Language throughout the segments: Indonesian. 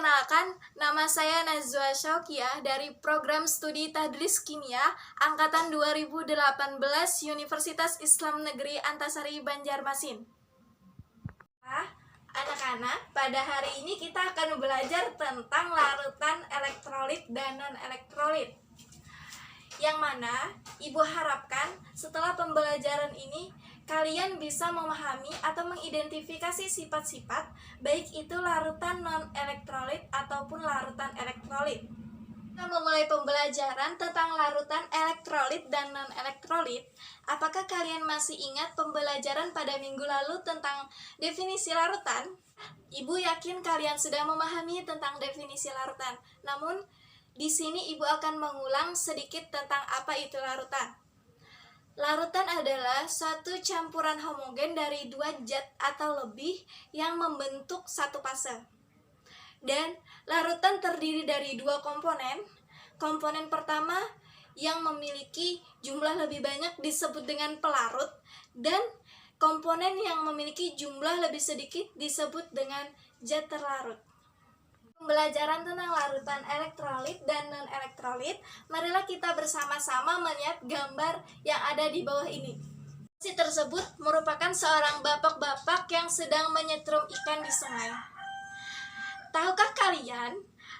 Perkenalkan, nama saya Nazwa Syaukiah dari Program Studi Tadris Kimia Angkatan 2018 Universitas Islam Negeri Antasari Banjarmasin. Anak-anak, pada hari ini kita akan belajar tentang larutan elektrolit dan non-elektrolit. Yang mana Ibu harapkan setelah pembelajaran ini kalian bisa memahami atau mengidentifikasi sifat-sifat baik itu larutan non-elektrolit ataupun larutan elektrolit. Kita memulai pembelajaran tentang larutan elektrolit dan non-elektrolit. Apakah kalian masih ingat pembelajaran pada minggu lalu tentang definisi larutan? Ibu yakin kalian sudah memahami tentang definisi larutan. Namun, di sini Ibu akan mengulang sedikit tentang apa itu larutan. Larutan adalah suatu campuran homogen dari dua zat atau lebih yang membentuk satu fase. Dan larutan terdiri dari dua komponen. Komponen pertama yang memiliki jumlah lebih banyak disebut dengan pelarut, dan komponen yang memiliki jumlah lebih sedikit disebut dengan zat terlarut. Pembelajaran tentang larutan elektrolit dan non-elektrolit, marilah kita bersama-sama melihat gambar yang ada di bawah ini. Situasi tersebut merupakan seorang bapak-bapak yang sedang menyetrum ikan di sungai. Tahukah kalian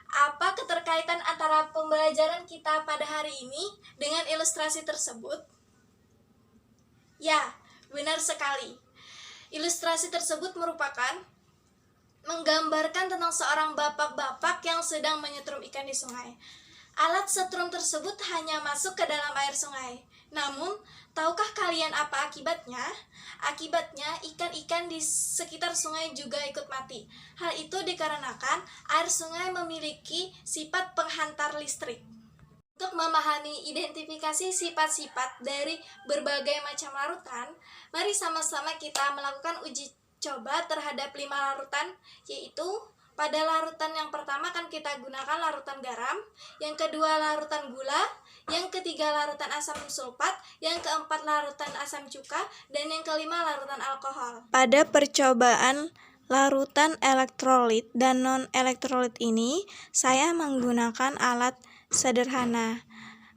apa keterkaitan antara pembelajaran kita pada hari ini dengan ilustrasi tersebut? Ya, benar sekali. Ilustrasi tersebut merupakan menggambarkan tentang seorang bapak-bapak yang sedang menyetrum ikan di sungai. Alat setrum tersebut hanya masuk ke dalam air sungai. Namun, tahukah kalian apa akibatnya? Akibatnya, ikan-ikan di sekitar sungai juga ikut mati. Hal itu dikarenakan air sungai memiliki sifat penghantar listrik. Untuk memahami identifikasi sifat-sifat dari berbagai macam larutan, mari sama-sama kita melakukan uji coba terhadap 5 larutan, yaitu pada larutan yang pertama kan kita gunakan larutan garam, yang kedua larutan gula, yang ketiga larutan asam sulfat, yang keempat larutan asam cuka, dan yang kelima larutan alkohol. Pada percobaan larutan elektrolit dan non-elektrolit ini, saya menggunakan alat sederhana.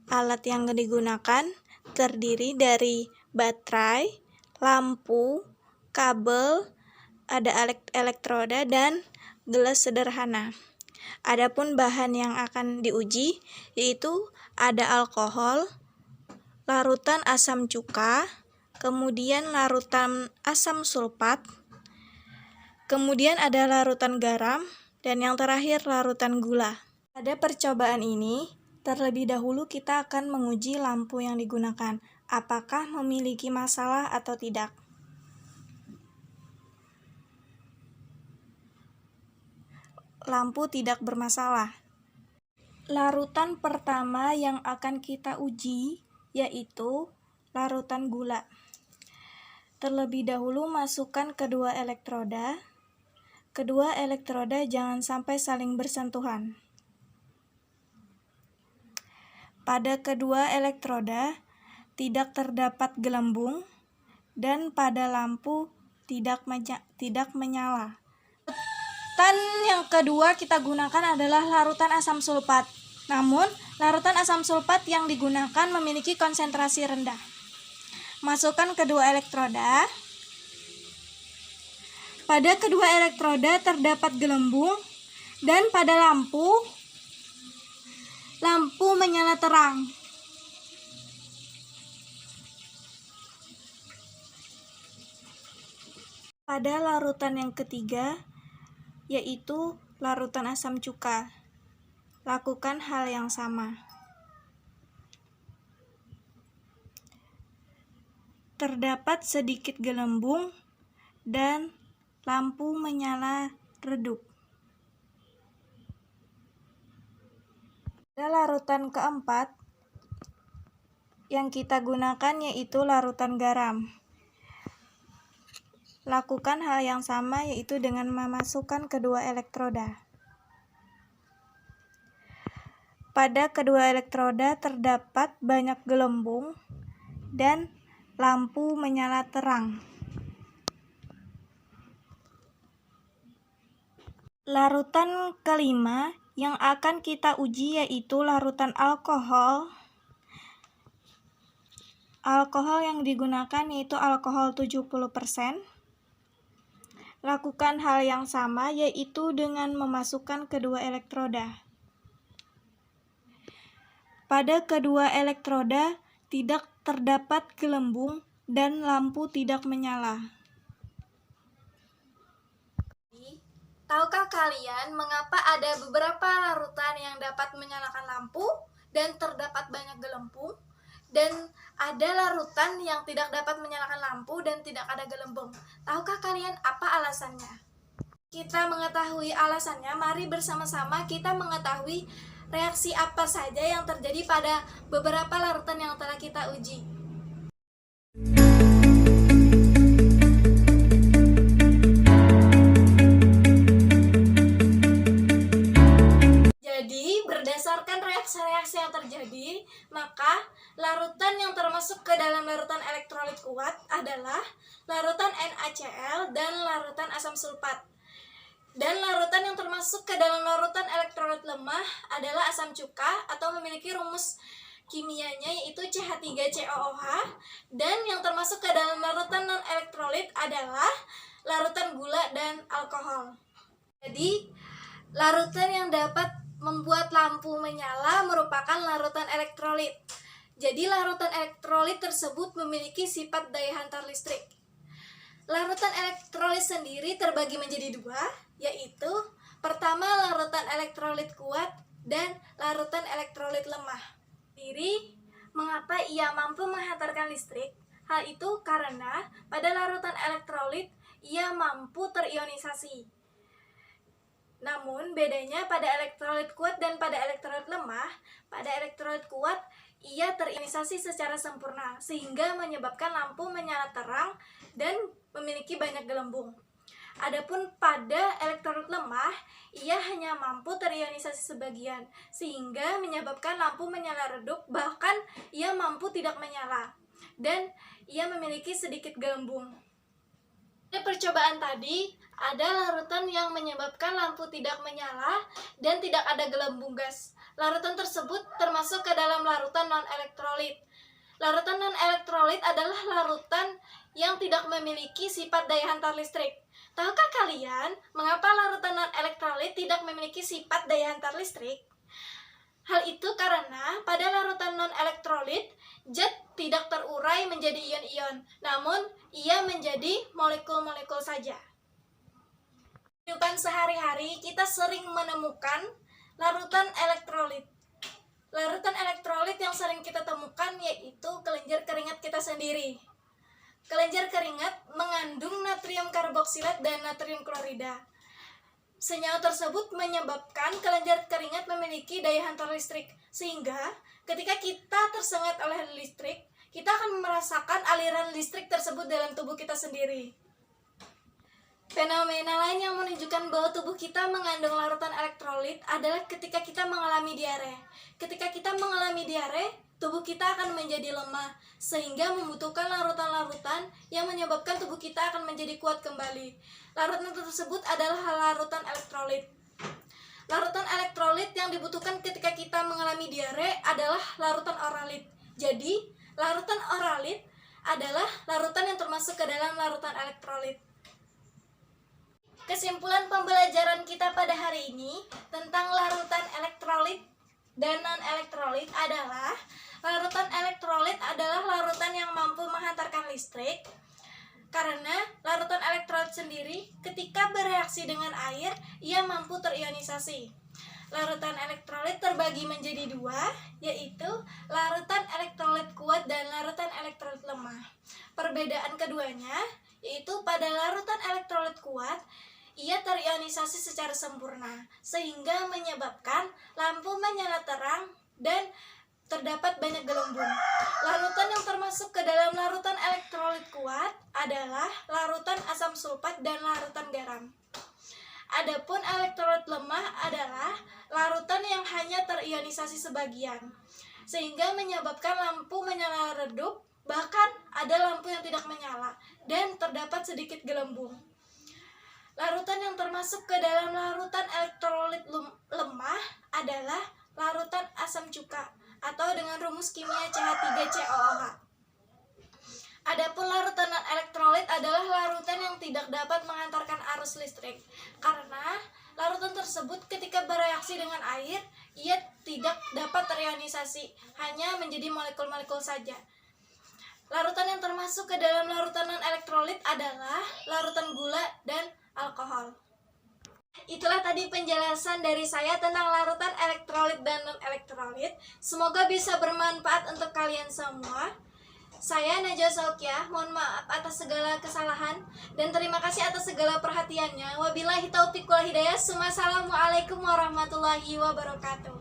Alat yang digunakan terdiri dari baterai, lampu, kabel, ada elektroda, dan gelas sederhana. Adapun bahan yang akan diuji yaitu ada alkohol, larutan asam cuka, kemudian larutan asam sulfat, kemudian ada larutan garam, dan yang terakhir larutan gula. Pada percobaan ini, terlebih dahulu kita akan menguji lampu yang digunakan, apakah memiliki masalah atau tidak. Lampu tidak bermasalah. Larutan pertama yang akan kita uji yaitu larutan gula. Terlebih dahulu masukkan kedua elektroda. Kedua elektroda jangan sampai saling bersentuhan. Pada kedua elektroda tidak terdapat gelembung dan pada lampu tidak menyala. Larutan yang kedua kita gunakan adalah larutan asam sulfat. Namun, larutan asam sulfat yang digunakan memiliki konsentrasi rendah. Masukkan kedua elektroda. Pada kedua elektroda terdapat gelembung dan pada lampu menyala terang. Pada larutan yang ketiga yaitu larutan asam cuka. Lakukan hal yang sama. Terdapat sedikit gelembung dan lampu menyala redup. Pada larutan keempat yang kita gunakan yaitu larutan garam. Lakukan hal yang sama yaitu dengan memasukkan kedua elektroda. Pada kedua elektroda terdapat banyak gelembung dan lampu menyala terang. Larutan kelima yang akan kita uji yaitu larutan alkohol. Alkohol yang digunakan yaitu alkohol 70%. Lakukan hal yang sama yaitu dengan memasukkan kedua elektroda. Pada kedua elektroda tidak terdapat gelembung dan lampu tidak menyala. Tahukah kalian mengapa ada beberapa larutan yang dapat menyalakan lampu dan terdapat banyak gelembung, dan ada larutan yang tidak dapat menyalakan lampu dan tidak ada gelembung? Tahukah kalian apa alasannya? Kita mengetahui alasannya, mari bersama-sama kita mengetahui reaksi apa saja yang terjadi pada beberapa larutan yang telah kita uji. Jadi, berdasarkan reaksi-reaksi yang terjadi, maka larutan yang termasuk ke dalam larutan elektrolit kuat adalah larutan NaCl dan larutan asam sulfat. Dan larutan yang termasuk ke dalam larutan elektrolit lemah adalah asam cuka atau memiliki rumus kimianya yaitu CH3COOH, dan yang termasuk ke dalam larutan non-elektrolit adalah larutan gula dan alkohol. Jadi, larutan yang dapat membuat lampu menyala merupakan larutan elektrolit. Jadi, larutan elektrolit tersebut memiliki sifat daya hantar listrik. Larutan elektrolit sendiri terbagi menjadi dua, yaitu pertama larutan elektrolit kuat dan larutan elektrolit lemah. Jadi, mengapa ia mampu menghantarkan listrik? Hal itu karena pada larutan elektrolit ia mampu terionisasi. Namun, bedanya pada elektrolit kuat dan pada elektrolit lemah, pada elektrolit kuat ia terionisasi secara sempurna sehingga menyebabkan lampu menyala terang dan memiliki banyak gelembung. Adapun pada elektrolit lemah, ia hanya mampu terionisasi sebagian sehingga menyebabkan lampu menyala redup, bahkan ia mampu tidak menyala dan ia memiliki sedikit gelembung. Pada percobaan tadi, ada larutan yang menyebabkan lampu tidak menyala dan tidak ada gelembung gas. Larutan tersebut termasuk ke dalam larutan non-elektrolit. Larutan non-elektrolit adalah larutan yang tidak memiliki sifat daya hantar listrik. Tahukah kalian mengapa larutan non-elektrolit tidak memiliki sifat daya hantar listrik? Hal itu karena pada larutan non-elektrolit, zat tidak terurai menjadi ion-ion, namun ia menjadi molekul-molekul saja. Kehidupan sehari-hari kita sering menemukan larutan elektrolit. Larutan elektrolit yang sering kita temukan yaitu kelenjar keringat kita sendiri. Kelenjar keringat mengandung natrium karboksilat dan natrium klorida. Senyawa tersebut menyebabkan kelenjar keringat memiliki daya hantar listrik, sehingga ketika kita tersengat oleh listrik, kita akan merasakan aliran listrik tersebut dalam tubuh kita sendiri. Fenomena lain yang menunjukkan bahwa tubuh kita mengandung larutan elektrolit adalah ketika kita mengalami diare. Ketika kita mengalami diare, tubuh kita akan menjadi lemah, sehingga membutuhkan larutan-larutan yang menyebabkan tubuh kita akan menjadi kuat kembali. Larutan tersebut adalah larutan elektrolit. Larutan elektrolit yang dibutuhkan ketika kita mengalami diare adalah larutan oralit. Jadi, larutan oralit adalah larutan yang termasuk ke dalam larutan elektrolit. Kesimpulan pembelajaran kita pada hari ini tentang larutan elektrolit dan non-elektrolit adalah larutan elektrolit adalah larutan yang mampu menghantarkan listrik, karena larutan elektrolit sendiri ketika bereaksi dengan air, ia mampu terionisasi. Larutan elektrolit terbagi menjadi dua, yaitu larutan elektrolit kuat dan larutan elektrolit lemah. Perbedaan keduanya yaitu pada larutan elektrolit kuat, ia terionisasi secara sempurna, sehingga menyebabkan lampu menyala terang dan terdapat banyak gelembung. Larutan yang termasuk ke dalam larutan elektrolit kuat adalah larutan asam sulfat dan larutan garam. Adapun elektrolit lemah adalah larutan yang hanya terionisasi sebagian, sehingga menyebabkan lampu menyala redup, bahkan ada lampu yang tidak menyala dan terdapat sedikit gelembung. Larutan yang termasuk ke dalam larutan elektrolit lemah adalah larutan asam cuka atau dengan rumus kimia CH3COOH. Adapun larutan non-elektrolit adalah larutan yang tidak dapat mengantarkan arus listrik, karena larutan tersebut ketika bereaksi dengan air, ia tidak dapat terionisasi, hanya menjadi molekul-molekul saja. Larutan yang termasuk ke dalam larutan non-elektrolit adalah larutan gula dan alkohol. Itulah tadi penjelasan dari saya tentang larutan elektrolit dan non-elektrolit. Semoga bisa bermanfaat untuk kalian semua. Saya Najwa Saukiah, mohon maaf atas segala kesalahan dan terima kasih atas segala perhatiannya. Wabillahi taufiq wal hidayah. Wassalamualaikum warahmatullahi wabarakatuh.